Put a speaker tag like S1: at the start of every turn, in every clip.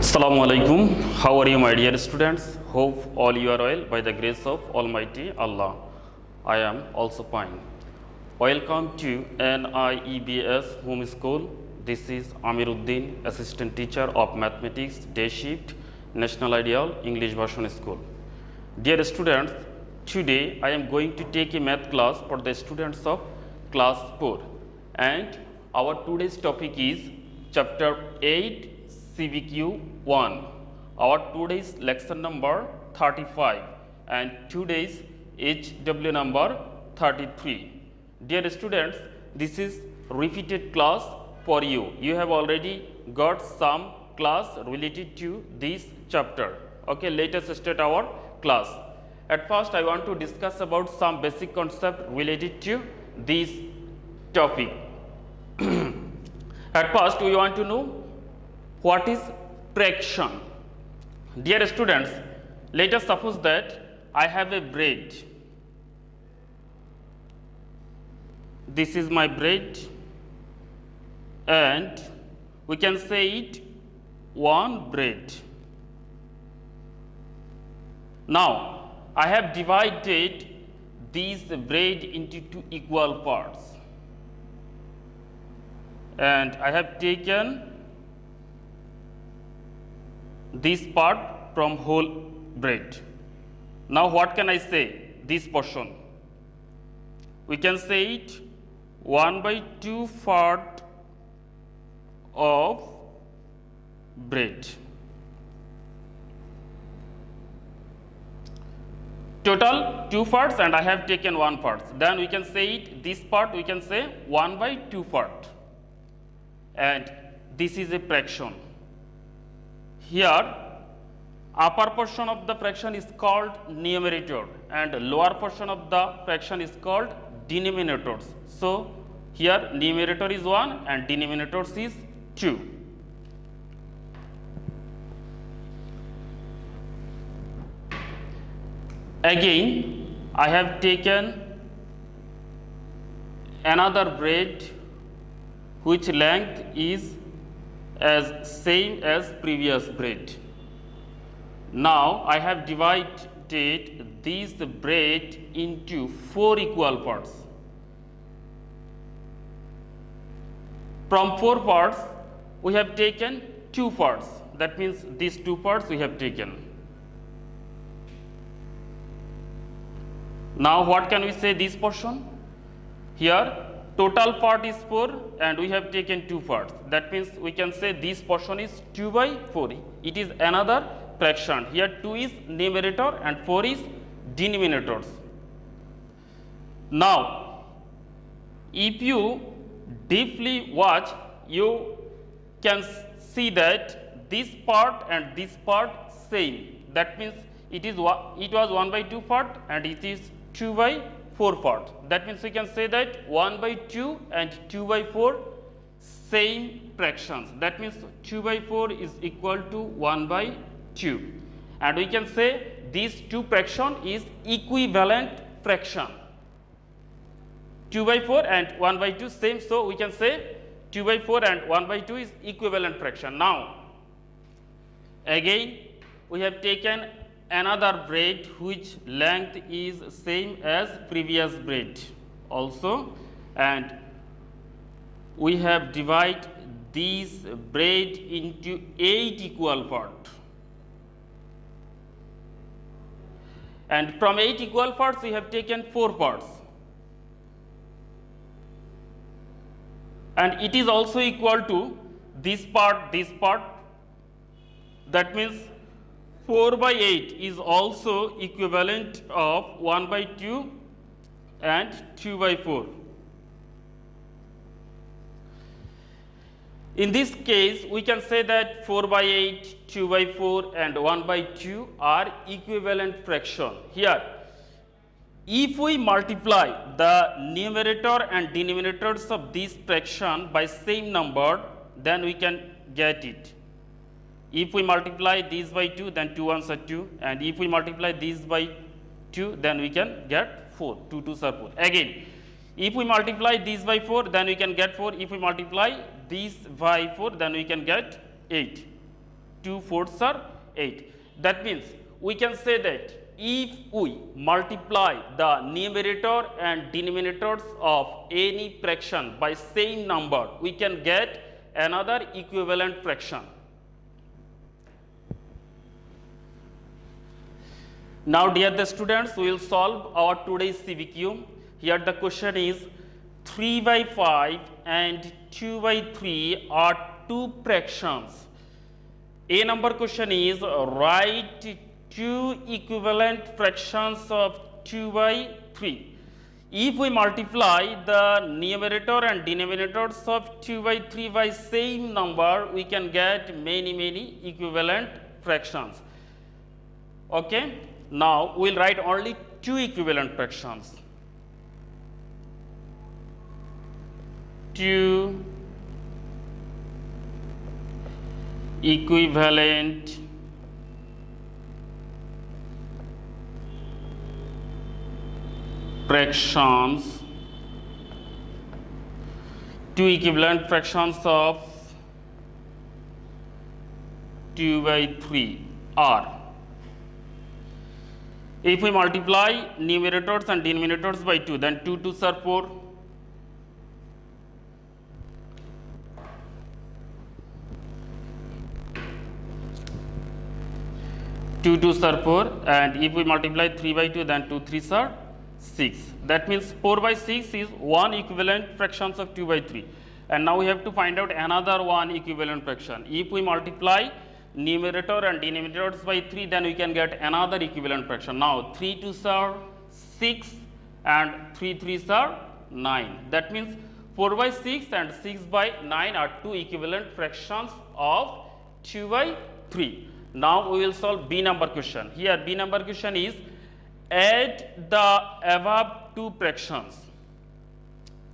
S1: Assalamu alaikum. How are you, my dear students? Hope all you are well by the grace of Almighty Allah. I am also fine. Welcome to NIEBS Home School. This is Amiruddin, Assistant Teacher of Mathematics, Day Shift, National Ideal English Version School. Dear students, today I am going to take a math class for the students of class 4, and our today's topic is chapter 8 CVQ 1. Our today's lesson number 35 and today's HW number 33. Dear students, this is repeated class for you. You have already got some class related to this chapter. Okay, let us start our class. At first, I want to discuss about some basic concept related to this topic. At first, we want to know what is fraction. Dear students, let us suppose that I have a bread. This is my bread, and we can say it one bread. Now, I have divided this bread into two equal parts, and I have taken this part from whole bread. Now, what can I say? This portion, we can say it 1/2 part of bread. Total 2 parts, and I have taken 1 part. Then we can say it, this part we can say 1/2 part, and this is a fraction. Here, upper portion of the fraction is called numerator and lower portion of the fraction is called denominators. So, here numerator is 1 and denominator is 2. Again, I have taken another bread which length is as same as previous bread. Now, I have divided this bread into 4 equal parts. From 4 parts, we have taken 2 parts. That means these 2 parts we have taken. Now, what can we say this portion? Here, total part is 4 and we have taken 2 parts. That means we can say this portion is 2/4. It is another fraction. Here 2 is numerator and 4 is denominators. Now, if you deeply watch, you can see that this part and this part same. That means it was 1/2 part and it is 2/4 part. That means we can say that 1/2 and 2/4 same fractions. That means 2/4 is equal to 1/2, and we can say these two fraction is equivalent fraction. 2/4 and 1/2 same, so we can say 2/4 and 1/2 is equivalent fraction. Now, again we have taken another bread which length is same as previous bread also, and we have divided this bread into 8 equal parts, and from 8 equal parts we have taken 4 parts, and it is also equal to this part. That means 4/8 is also equivalent of 1/2 and 2/4. In this case, we can say that 4/8, 2/4 and 1/2 are equivalent fraction. Here, if we multiply the numerator and denominators of this fraction by same number, then we can get it. If we multiply these by 2, then 2 ones are 2, and if we multiply these by 2, then we can get 4. 2 2s are 4. Again, if we multiply these by 4, then we can get 4. If we multiply these by 4, then we can get 8. 2 fourths are 8. That means we can say that if we multiply the numerator and denominators of any fraction by same number, we can get another equivalent fraction. Now dear the students, we will solve our today's CVQ. Here the question is 3 by 5 and 2 by 3 are two fractions. A number question is write two equivalent fractions of 2 by 3. If we multiply the numerator and denominators of 2 by 3 by same number, we can get many equivalent fractions. Okay. Now we will write only two equivalent fractions. 2 equivalent fractions, two equivalent fractions of 2 by 3 are. If we multiply numerators and denominators by 2, then 2 2s are 4. Two 2s are 4, and if we multiply 3 by 2, then 2 3s are 6. That means 4 by 6 is one equivalent fractions of 2 by 3. And now we have to find out another one equivalent fraction. If we multiply numerator and denominators by 3, then we can get another equivalent fraction. Now 3 2s are 6 and 3 3s are 9. That means 4 by 6 and 6 by 9 are two equivalent fractions of 2 by 3. Now we will solve B number question. Here B number question is add the above two fractions.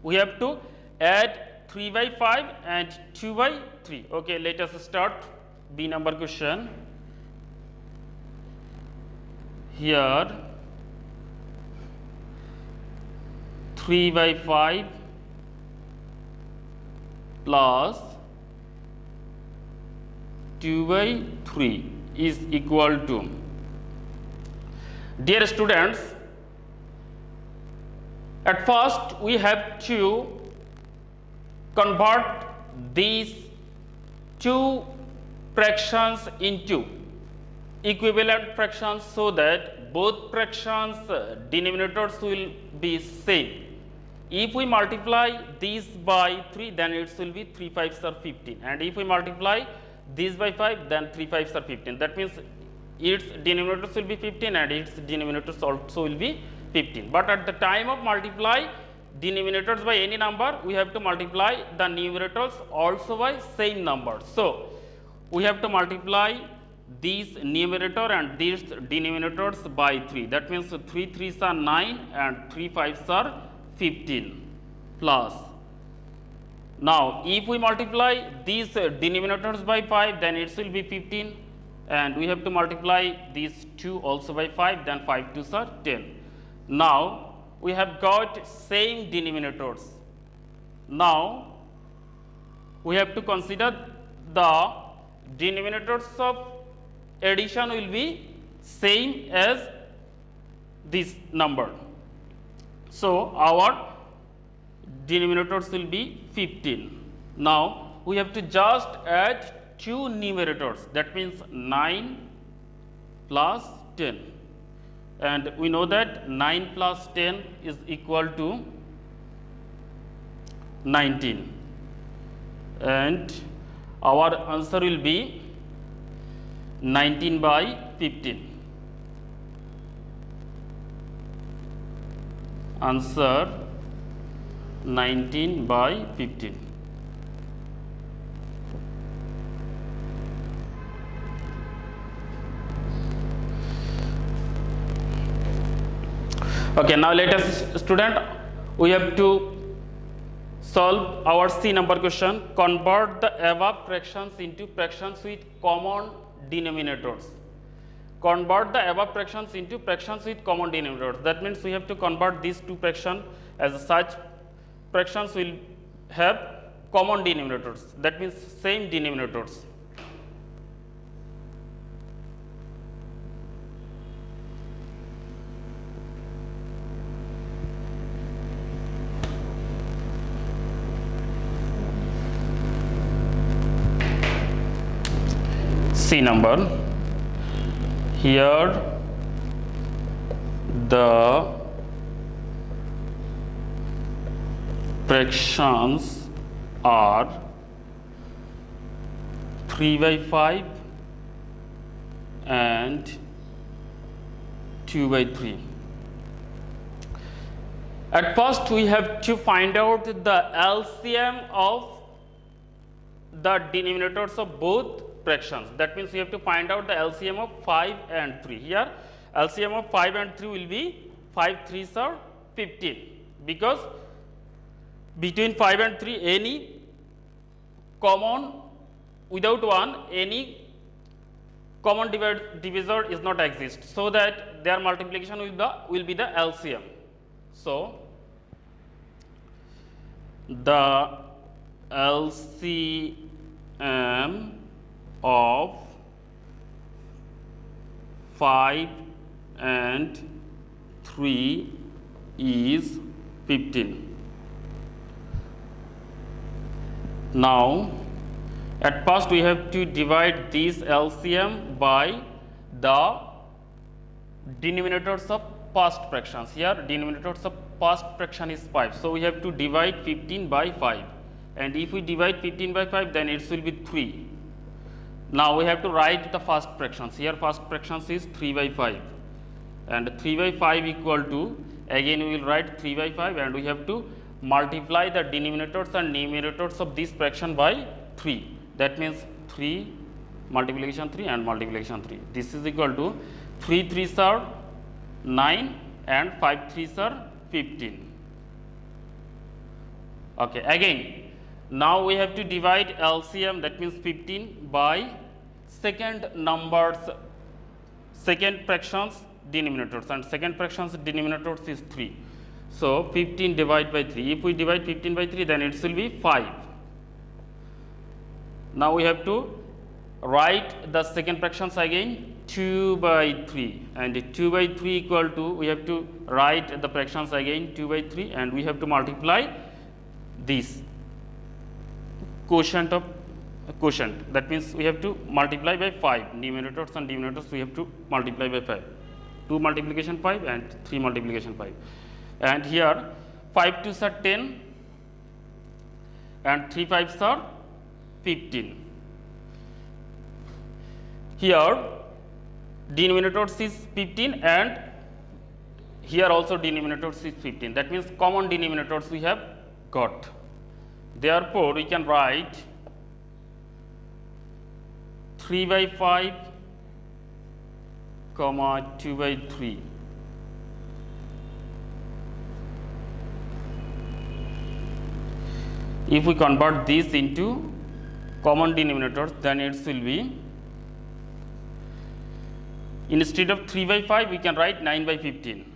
S1: We have to add 3 by 5 and 2 by 3. Okay, let us start B number question. Here 3 by 5 plus 2 by 3 is equal to, dear students, at first we have to convert these two fractions into equivalent fractions so that both fractions denominators will be same. If we multiply these by 3, then it will be 3 5s are 15, and if we multiply these by 5, then 3 5s are 15. That means its denominators will be 15 and its denominators also will be 15. But at the time of multiply denominators by any number, we have to multiply the numerators also by same number. So we have to multiply these numerator and these denominators by 3. That means 3 3s are 9 and 3 5s are 15 plus. Now if we multiply these denominators by 5, then it will be 15, and we have to multiply these two also by 5, then 5 2s are 10. Now we have got same denominators. Now we have to consider the denominators of addition will be same as this number. So our denominators will be 15. Now we have to just add two numerators, that means 9 plus 10, and we know that 9 plus 10 is equal to 19, and our answer will be 19 by 15. Answer 19 by 15. Okay, now let us, student, we have to solve our C number question. Convert the above fractions into fractions with common denominators. Convert the above fractions into fractions with common denominators. That means we have to convert these two fractions as such fractions will have common denominators. That means same denominators. C number. Here the fractions are 3/5 and 2/3. At first we have to find out the LCM of the denominators of both fractions. That means we have to find out the LCM of 5 and 3. Here LCM of 5 and 3 will be 5 3s are 15, because between 5 and 3 any common, without 1 any common divisor is not exist, so that their multiplication will be the LCM. So the LCM of 5 and 3 is 15. Now at first we have to divide this LCM by the denominators of past fractions. Here denominators of past fraction is 5, so we have to divide 15 by 5, and if we divide 15 by 5 then it will be 3. Now we have to write the first fractions. Here first fractions is 3/5, and 3/5 equal to, again we will write 3/5, and we have to multiply the denominators and numerators of this fraction by 3. That means 3 multiplication 3 and multiplication 3. This is equal to 3 3s are 9 and 5 3s are 15. Okay, again now we have to divide LCM, that means 15, by second fractions denominators, and second fractions denominators is 3. So 15 divided by 3. If we divide 15 by 3 then it will be 5. Now we have to write the second fractions again, 2/3, and 2/3 equal to, we have to write the fractions again 2/3, and we have to multiply this quotient of quotient. That means we have to multiply by 5. Numerators and denominators we have to multiply by 5. 2 multiplication 5 and 3 multiplication 5. And here 5 2s are 10 and 3 5s are 15. Here denominators is 15 and here also denominators is 15. That means common denominators we have got. Therefore we can write 3/5 comma 2/3. If we convert this into common denominators, then it will be, instead of 3/5 we can write 9/15.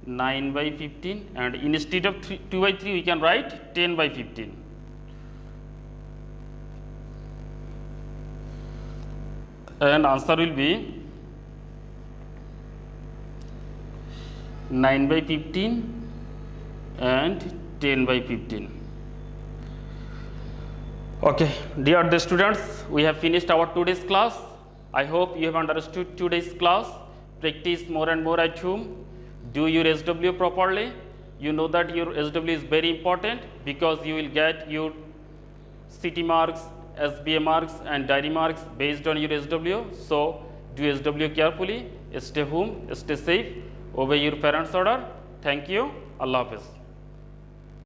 S1: 9/15, and instead of 2/3 we can write 10/15. And answer will be 9/15 and 10/15. Okay, dear students, we have finished our today's class. I hope you have understood today's class. Practice more and more at home. Do your SW properly. You know that your SW is very important, because you will get your CT marks, SBA marks and diary marks based on your SW. So do SW carefully. Stay home, stay safe, obey your parents' order. Thank you. Allah Hafiz.